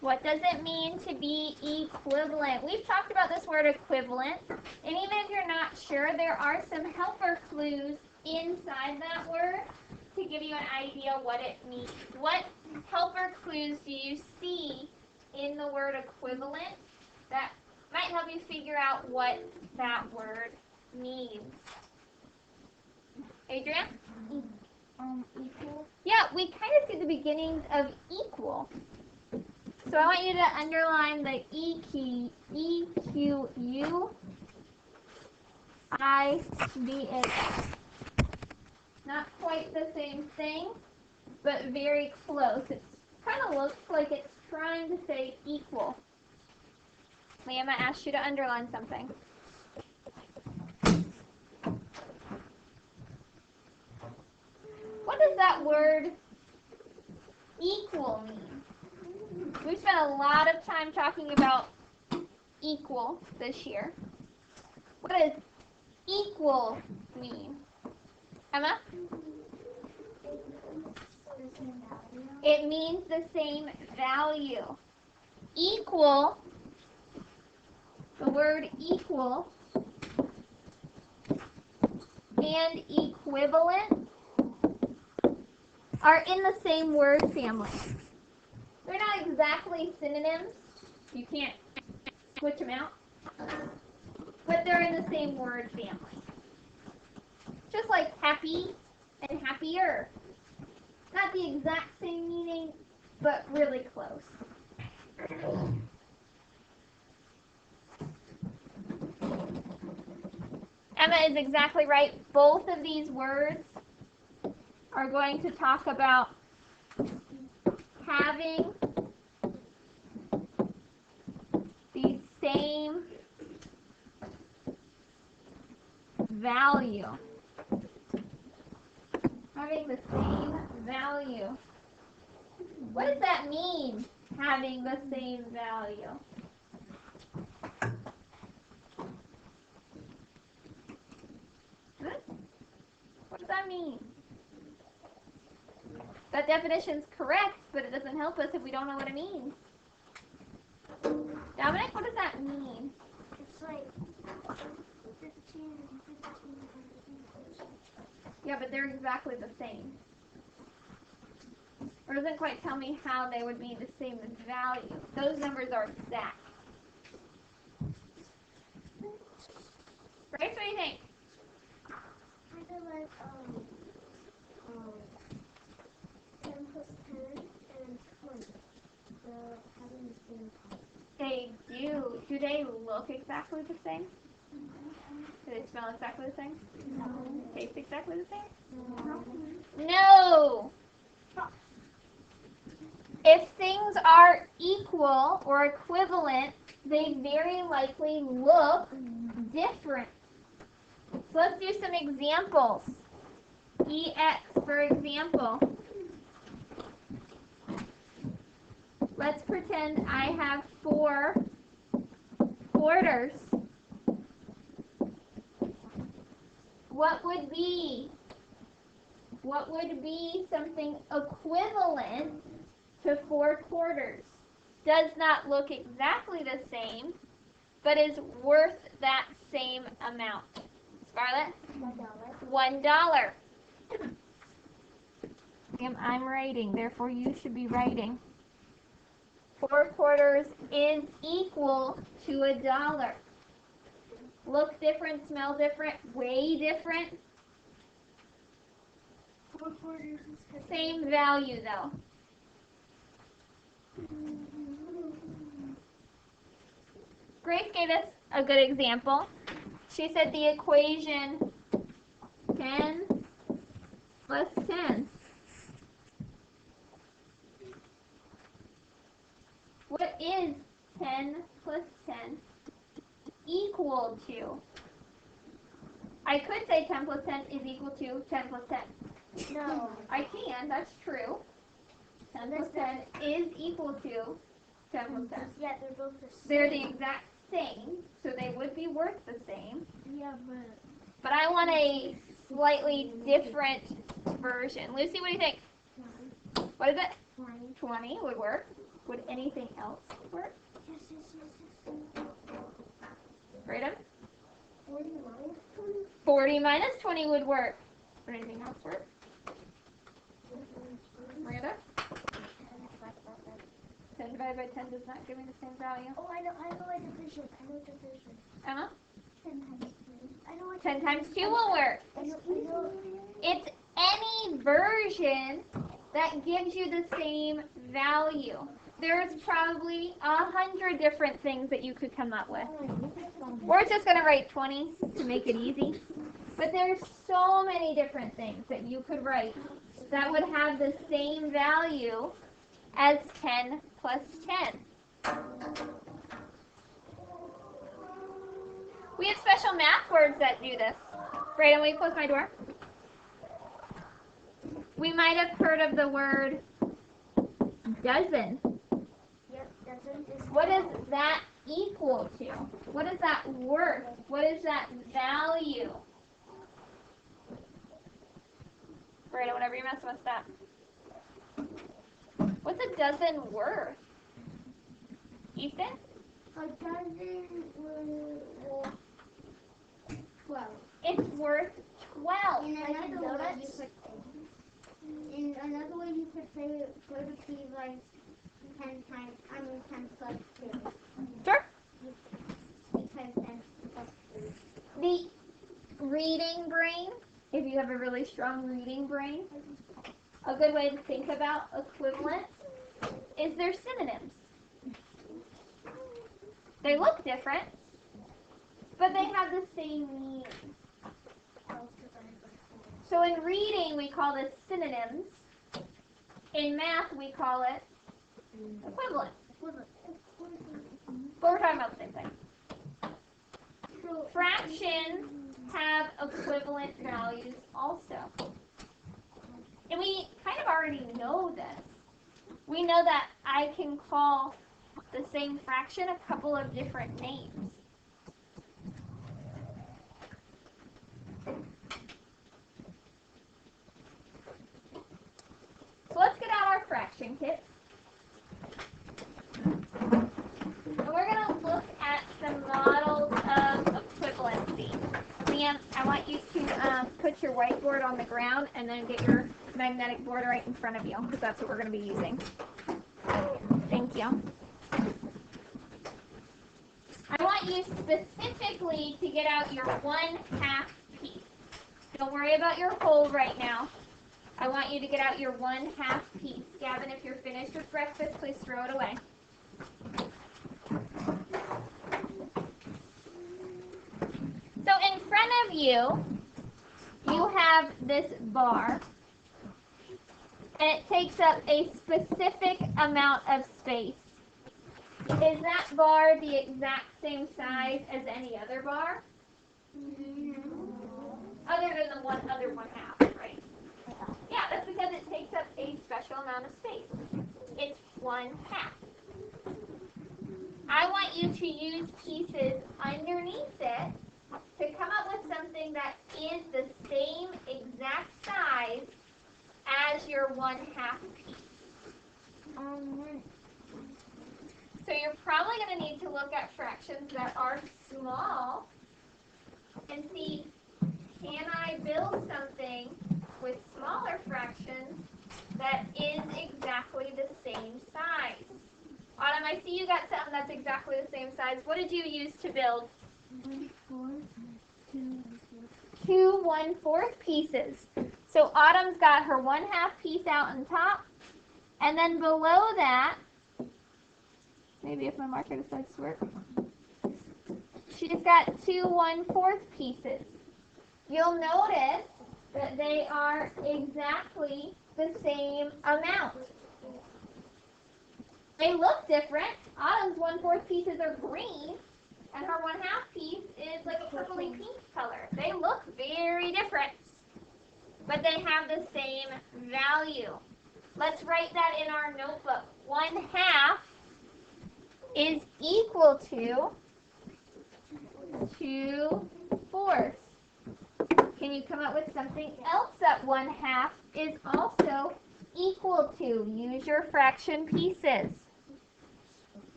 What does it mean to be equivalent? We've talked about this word equivalent, and even if you're not sure, there are some helper clues inside that word to give you an idea what it means. What helper clues do you see in the word equivalent that might help you figure out what that word means? Adrian? Equal. Yeah, we kind of see the beginnings of equal. So I want you to underline the E-Q-U-I-V-A. Not quite the same thing, but very close. It kind of looks like it's trying to say equal. Liam, I asked you to underline something. What does that word equal mean? We've spent a lot of time talking about equal this year. What does equal mean? Emma? It means the same value. Equal, the word equal, and equivalent are in the same word family. They're not exactly synonyms. You can't switch them out. But they're in the same word family. Just like happy and happier. Not the exact same meaning, but really close. Emma is exactly right. Both of these words are going to talk about having the same value. Having the same value. What does that mean, having the same value? What does that mean? That definition's correct, but it doesn't help us if we don't know what it means. Dominic, what does that mean? It's like 15 and 15. Yeah, but they're exactly the same. Or doesn't quite tell me how they would be the same value. Those numbers are exact. Grace, what do you think? I feel like 10 plus 10 and 20. They're having the same value. They do. Do they look exactly the same? Do they smell exactly the same? No. Taste exactly the same? No. No! If things are equal or equivalent, they very likely look different. So let's do some examples. EX, for example. Let's pretend I have 4 quarters. What would be something equivalent to 4 quarters? Does not look exactly the same, but is worth that same amount. Scarlett? $1. I'm writing, therefore you should be writing. 4 quarters is equal to $1. Look different, smell different, weigh different. 4 quarters is Same value though. Grace gave us a good example. She said the equation 10 plus 10. What is 10 plus 10 equal to? I could say 10 plus 10 is equal to 10 plus 10. No. I can, that's true. 10 plus 10 is equal to 10 plus 10. Yeah, they're both the same. They're the exact same, so they would be worth the same. Yeah, But I want a slightly different version. Lucy, what do you think? What is it? 9. 20 would work. Would anything else work? Yes. Freedom? 40 minus 20? 40 minus 20 would work. Would anything else work? Miranda? 10 divided by 10 does not give me the same value. Oh, I know what division. Emma? 10 times 2. I know what 10 times 2 will work. I know. It's any version that gives you the same value. There's probably 100 different things that you could come up with. We're just going to write 20 to make it easy. But there's so many different things that you could write that would have the same value as 10 plus 10. We have special math words that do this. Brayden, will you close my door? We might have heard of the word dozen. Yep, dozen is. What is that equal to? What is that worth? What is that value? Brayden, whenever you mess with that. What's a dozen worth? Ethan? A dozen was 12. It's worth 12. In another way you could say it would be like 10 plus 2. Sure. Because 10 plus 2. The reading brain, if you have a really strong reading brain, a good way to think about equivalents is their synonyms. They look different, but they have the same meaning. So in reading, we call this synonyms. In math, we call it equivalent. But we're talking about the same thing. So fractions have equivalent values also. And we kind of already know this. We know that I can call the same fraction a couple of different names. So let's get out our fraction kits. And we're going to look at some models of equivalency. Liam, I want you to put your whiteboard on the ground and then get your magnetic board right in front of you, because that's what we're going to be using. Thank you. I want you specifically to get out your 1/2 piece. Don't worry about your whole right now. I want you to get out your 1/2 piece. Gavin, if you're finished with breakfast, please throw it away. So in front of you, you have this bar. And it takes up a specific amount of space. Is that bar the exact same size as any other bar? Other than the other 1/2, right? Yeah, that's because it takes up a special amount of space. It's 1/2. I want you to use pieces underneath it to come up with something that is the same exact size as your 1/2 piece. So you're probably going to need to look at fractions that are small and see, can I build something with smaller fractions that is exactly the same size? Autumn, I see you got something that's exactly the same size. What did you use to build? 2 1/4 pieces. So Autumn's got her 1/2 piece out on top, and then below that, maybe if my marker decides to work, she's got 2 1/4 pieces. You'll notice that they are exactly the same amount. They look different. Autumn's 1/4 pieces are green, and her 1/2 piece is like a purpley pink color. They look very different, but they have the same value. Let's write that in our notebook. 1/2 is equal to 2/4. Can you come up with something else that 1/2 is also equal to? Use your fraction pieces.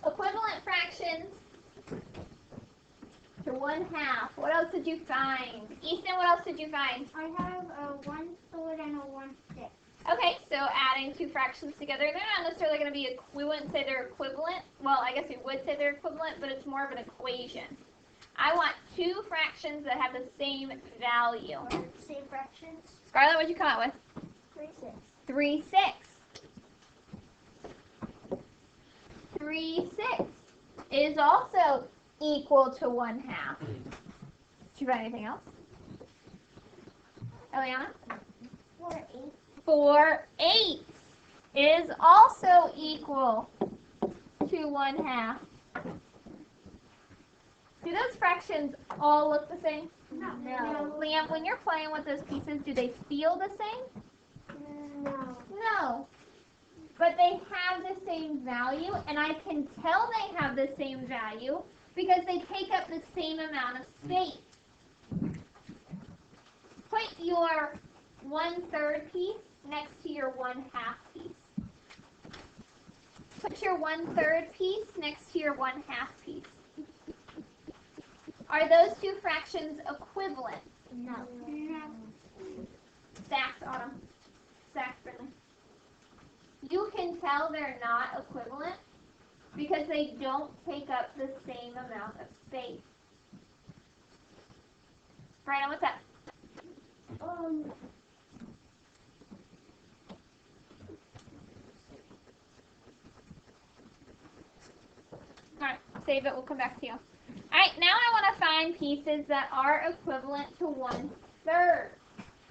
Equivalent fractions to 1/2. What else did you find? Ethan, what else did you find? I have a 1/3 and a 1/6. Okay, so adding two fractions together, they're not necessarily going to be we wouldn't say they're equivalent. Well, I guess we would say they're equivalent, but it's more of an equation. I want two fractions that have the same value. Same fractions. Scarlett, what'd you come up with? 3/6. 3/6. 3/6 is also equal to 1/2. Did you find anything else? Eliana? 4/8. 4/8 is also equal to 1/2. Do those fractions all look the same? No. Liam, when you're playing with those pieces, do they feel the same? No. No. But they have the same value, and I can tell they have the same value because they take up the same amount of space. Put your 1/3 piece next to your 1/2 piece. Put your 1/3 piece next to your 1/2 piece. Are those two fractions equivalent? No. Stacked on them. Stacked, Brittany. You can tell they're not equivalent because they don't take up the same amount of space. Brandon, what's that? Alright, save it, we'll come back to you. Alright, now I want to find pieces that are equivalent to 1/3.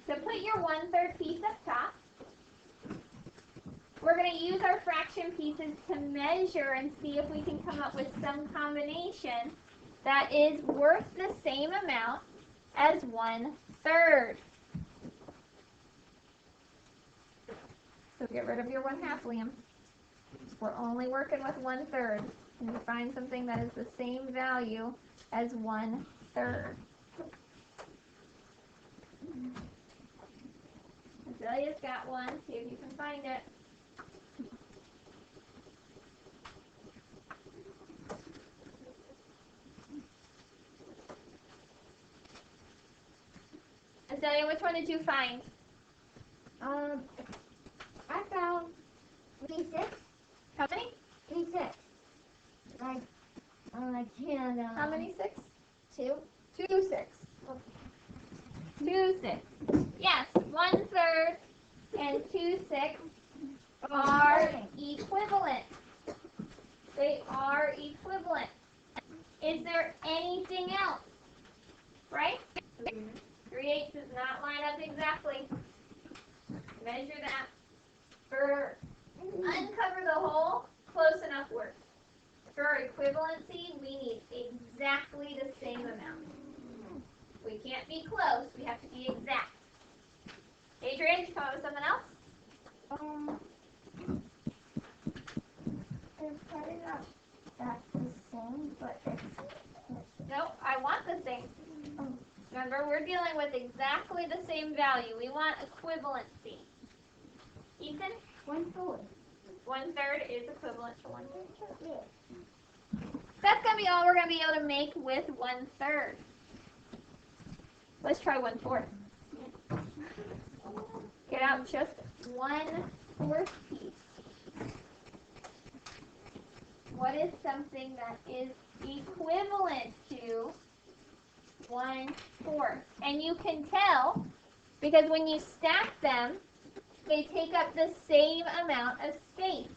So put your 1/3 piece up top. We're going to use our fraction pieces to measure and see if we can come up with some combination that is worth the same amount as 1/3. So get rid of your 1/2, Liam. We're only working with 1/3. Can you find something that is the same value as 1/3? Azalea's got one. See if you can find it. Azalea, which one did you find? I found 3/6. How many? 3/6. I can't. How many 6? 2. 2/6. 2/6. Yes, 1/3 and 2/6 are equivalent. They are equivalent. Is there anything else? Right? 3/8 does not line up exactly. Measure that. For uncover the hole, close enough works. For our equivalency, we need exactly the same amount. We can't be close, we have to be exact. Adrian, did you come up with something else? It's probably not that the same, but it's. No, I want the same. Remember, we're dealing with exactly the same value. We want equivalency. Ethan? 1/4. 1/3 is equivalent to 1/3. Yeah. That's going to be all we're going to be able to make with 1/3. Let's try 1/4. Get out just 1/4 piece. What is something that is equivalent to 1/4? And you can tell because when you stack them, they take up the same amount of space.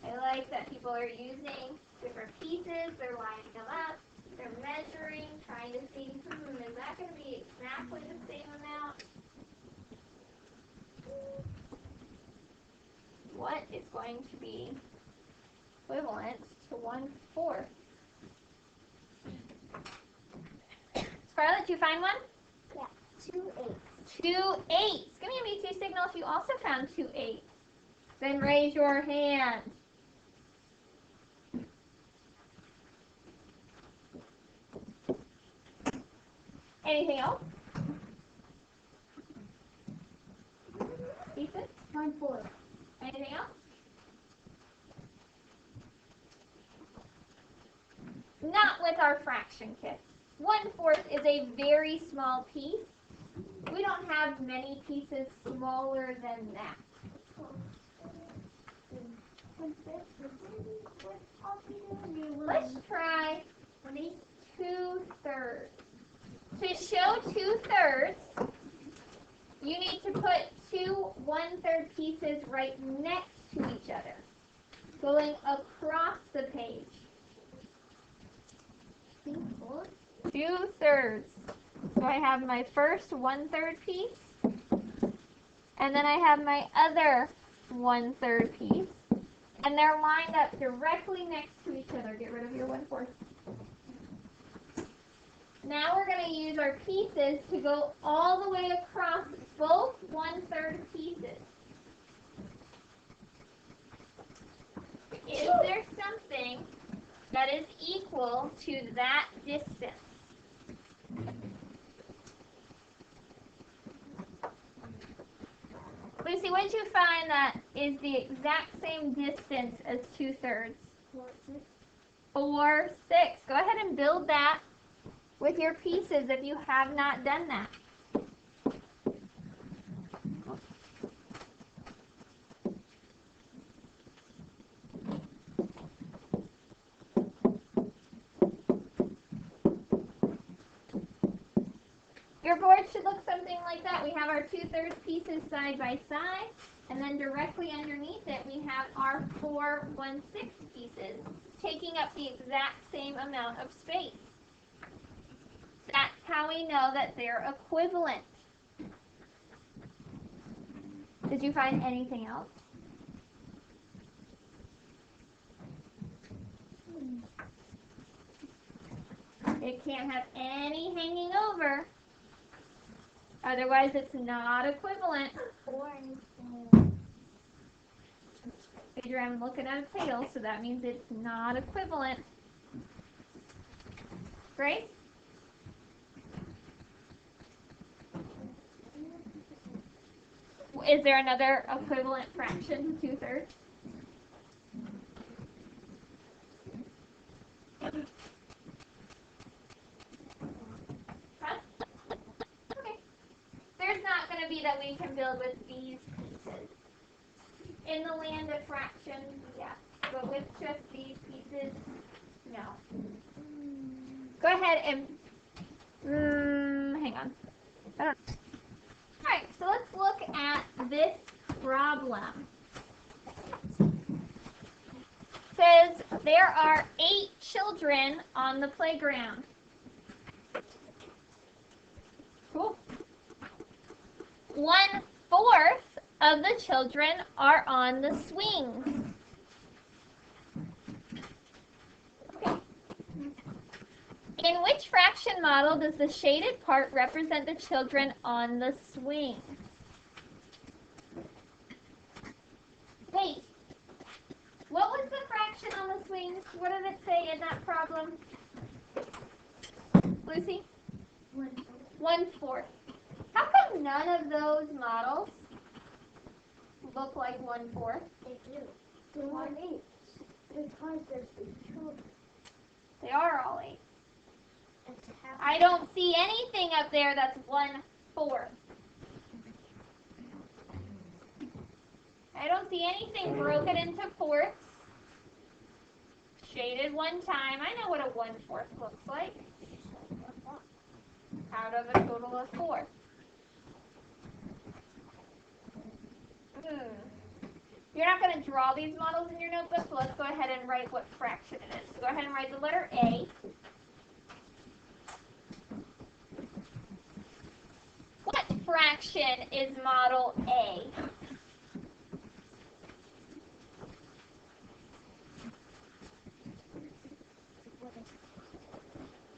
I like that people are using different pieces, they're lining them up, they're measuring, trying to see, is that going to be exactly the same amount? What is going to be equivalent to 1/4? Scarlett, did you find one? Yeah. 2/8. 2/8. Give me a B2 signal if you also found 2/8. Then raise your hand. Anything else? 1/4. Anything else? Not with our fraction kits. 1/4 is a very small piece. We don't have many pieces smaller than that. Let's try 2/3. To show 2/3, you need to put two 1/3 pieces right next to each other, going across the page. 2/3. So I have my first 1/3 piece, and then I have my other 1/3 piece, and they're lined up directly next to each other. Get rid of your 1/4. Now we're going to use our pieces to go all the way across both 1/3 pieces. Is there something that is equal to that distance? Lucy, what did you find that is the exact same distance as 2/3? 4, 6. Go ahead and build that with your pieces if you have not done that. Your board should look something like that. We have our 2/3 pieces side by side, and then directly underneath it we have our 4 1/6 pieces, taking up the exact same amount of space. That's how we know that they're equivalent. Did you find anything else? It can't have any hanging over. Otherwise, it's not equivalent. Figure I'm looking at a tail, so that means it's not equivalent. Great? Is there another equivalent fraction to 2/3? Huh? Okay. There's not going to be that we can build with these pieces. In the land of fractions, yes. But with just these pieces, no. Go ahead and hang on. I don't. All right, so let's look at this problem. It says there are 8 children on the playground. Cool. 1/4 of the children are on the swings. Okay. In which fraction model does the shaded part represent the children on the swing? Hey, what was the fraction on the swings? What did it say in that problem? Lucy? 1/4. How come none of those models look like 1/4? They do. They're all 8. Because there's 8 children. They are all 8. It's half. I don't see anything up there that's 1/4. I don't see anything broken into fourths. Shaded one time. I know what a 1/4 looks like. Out of a total of 4. You're not going to draw these models in your notebook, so let's go ahead and write what fraction it is. So go ahead and write the letter A. What fraction is model A?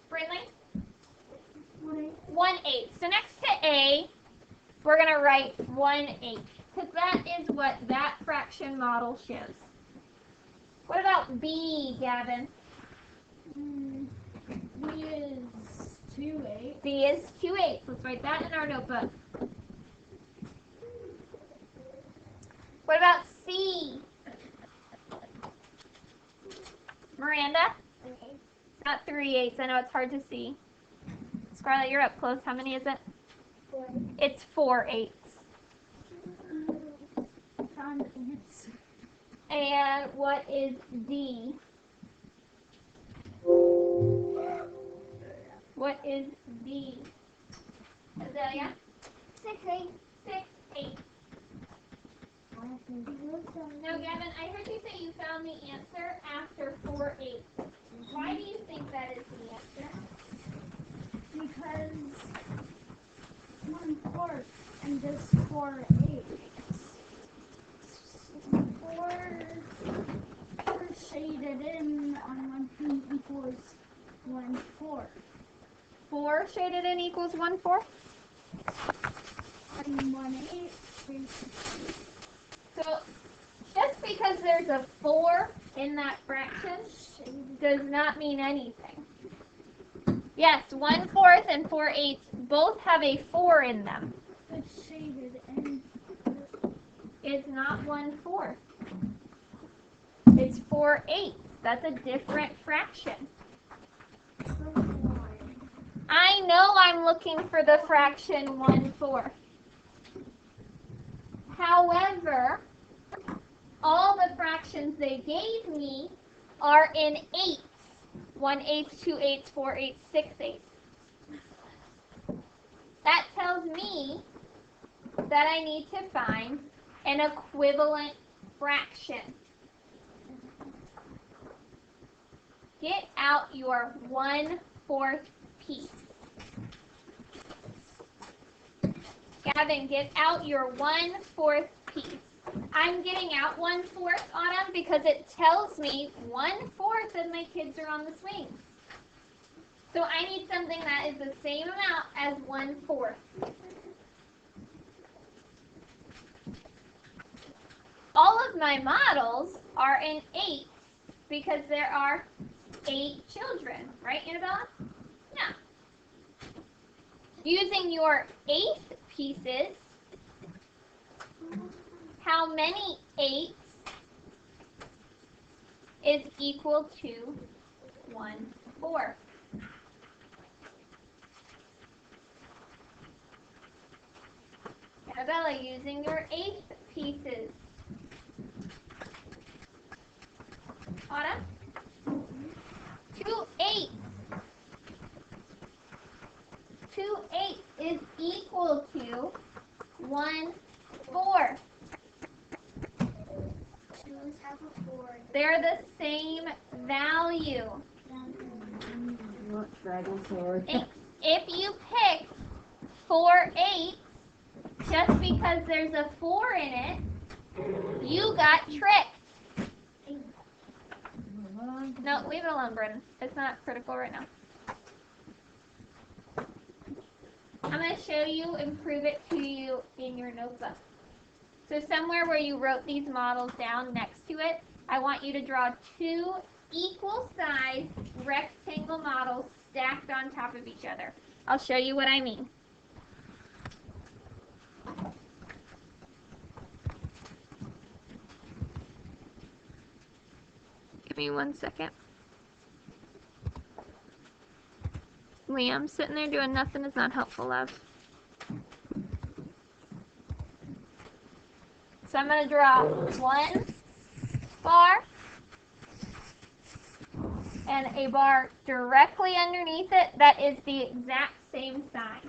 Brinley? 1/8. So next to A, we're going to write 1/8, because that is what that fraction model shows. What about B, Gavin? B is 2/8. B is 2/8. Let's write that in our notebook. What about C? Miranda? Okay. It's not 3/8. I know it's hard to see. Scarlett, you're up close. How many is it? 4. It's 4/8. Found the answer. And what is D? What is D? Azalea? 6/8. 6/8. No, Gavin, I heard you say you found the answer after 4/8. Why do you think that is the answer? Because 1/4 and just 4/8. 4 shaded in on one thing equals 1/4. 4 shaded in equals 1/4? And 1/8 is So, just because there's a 4 in that fraction does not mean anything. Yes, 1/4 and 4/8 both have a 4 in them. shaded in. It's not 1/4. It's 4/8. That's a different fraction. I know I'm looking for the fraction 1/4. However, all the fractions they gave me are in eighths. 1/8, 2/8, 4/8, 6/8. That tells me that I need to find an equivalent fraction. Get out your 1/4 piece. Gavin, get out your 1/4 piece. I'm getting out 1/4, Autumn, because it tells me 1/4 of my kids are on the swings. So I need something that is the same amount as 1/4. All of my models are in eighths because there are 8 children, right, Annabella? No. Using your eighth pieces, how many eighths is equal to 1/4? Annabella, using your eighth pieces. Autumn? 2/8. 2/8 is equal to 1/4. They're the same value. If you pick 4/8 just because there's a 4 in it, you got tricked. No, leave it alone, Brennan. It's not critical right now. I'm going to show you and prove it to you in your notebook. So somewhere where you wrote these models down next to it, I want you to draw 2 equal size rectangle models stacked on top of each other. I'll show you what I mean. Give me 1 second. Liam, sitting there doing nothing is not helpful, love. So I'm going to draw 1 bar and a bar directly underneath it that is the exact same size.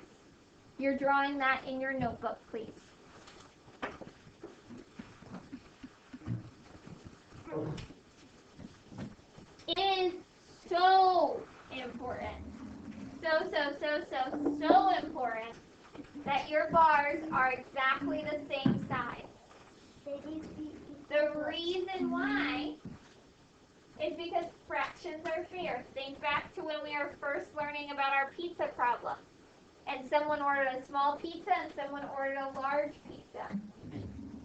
You're drawing that in your notebook, please. It is so important. So important that your bars are exactly the same size. The reason why is because fractions are fair. Think back to when we were first learning about our pizza problem. And someone ordered a small pizza and someone ordered a large pizza.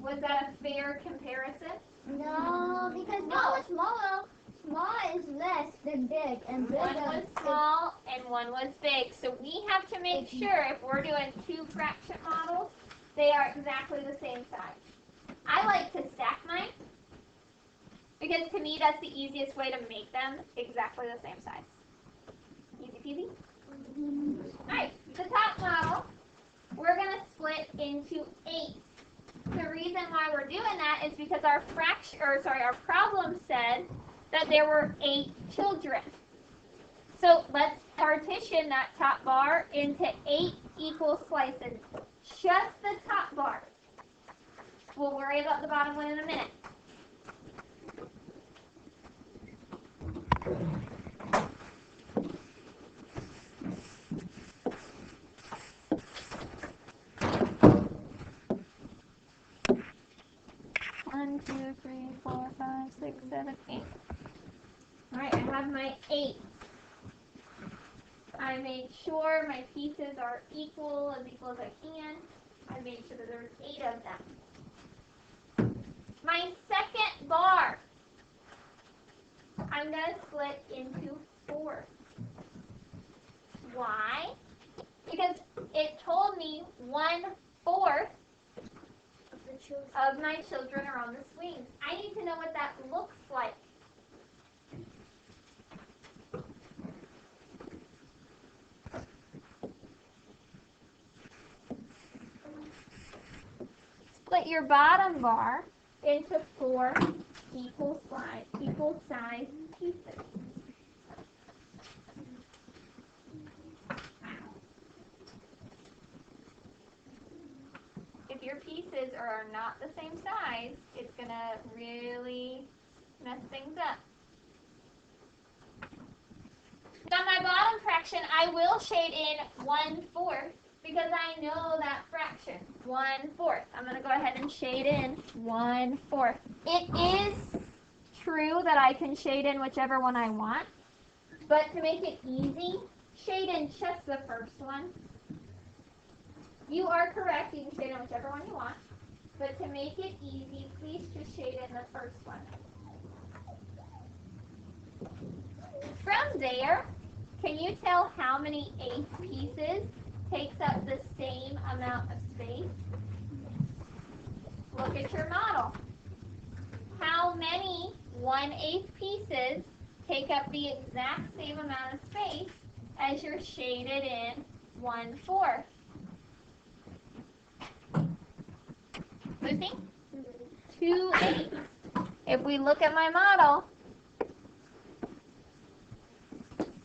Was that a fair comparison? No, because one was small. Small is less than big, and big One was small and one was big. So we have to make sure if we're doing 2 fraction models, they are exactly the same size. I like to stack mine because to me that's the easiest way to make them exactly the same size. Easy peasy. Alright, the top model, we're going to split into 8. The reason why we're doing that is because our problem said that there were 8 children. So let's partition that top bar into 8 equal slices. Just the top bar. We'll worry about the bottom one in a minute. One, 2, 3, 4, 5, 6, 7, 8. Alright, I have my 8. I made sure my pieces are equal as I can. I made sure that there's 8 of them. My second bar, I'm going to split into 4. Why? Because it told me 1/4 of my children are on the swings. I need to know what that looks like. Split your bottom bar into 4 equal size pieces. If your pieces are not the same size, it's going to really mess things up. Now my bottom fraction, I will shade in 1/4 because I know that fraction, 1/4. I'm going to go ahead and shade in 1/4. It is true that I can shade in whichever one I want, but to make it easy, shade in just the first one. You are correct, you can shade in whichever one you want, but to make it easy, please just shade in the first one. From there, can you tell how many 8 pieces takes up the same amount of space? Look at your model. How many 1/8 pieces take up the exact same amount of space as your shaded in 1/4? Lucy? 2 8. If we look at my model,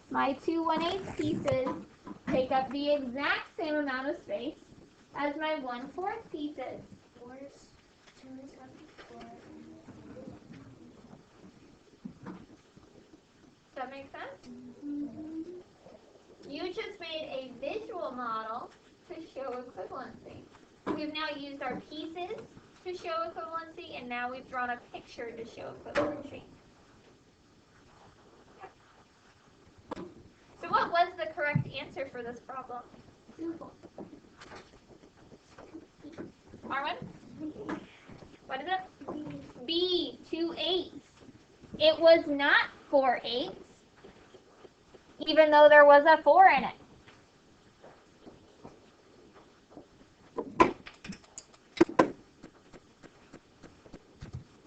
my 2 1/8 pieces take up the exact same amount of space as my 1/4 pieces. Does that make sense? You just made a visual model to show equivalency. We've now used our pieces to show equivalency, and now we've drawn a picture to show equivalency. So what was the correct answer for this problem? Marwan? What is it? B, 2 8s. It was not 4 8s, even though there was a 4 in it.